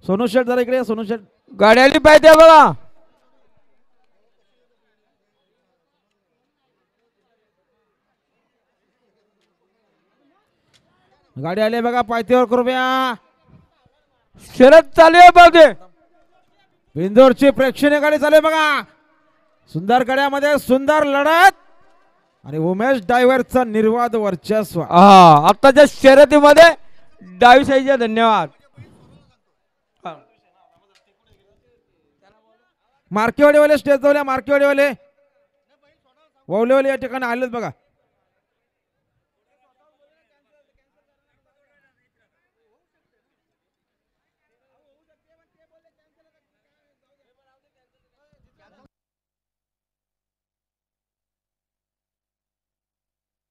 सोनू शेठ जरा इकडे या, सोनू शेठ. गाडी आली पाहिजे बघा. गाडी आली बघा पायथ्यावर कृपया. शरद चालू आहे पावते. बिंदोरची प्रेक्षणीय गाडी चालू आहे बघा. सुंदर गड्यामध्ये सुंदर लढत आणि उमेश ड्रायव्हरचा निर्वाद वर्चस्व. आताच्या शर्यतीमध्ये डावी साईडचे धन्यवाद. मार्केवाडीवाले स्टेज जाऊया. मार्केवाडीवाले ववलेवाले या ठिकाणी आलेत बघा.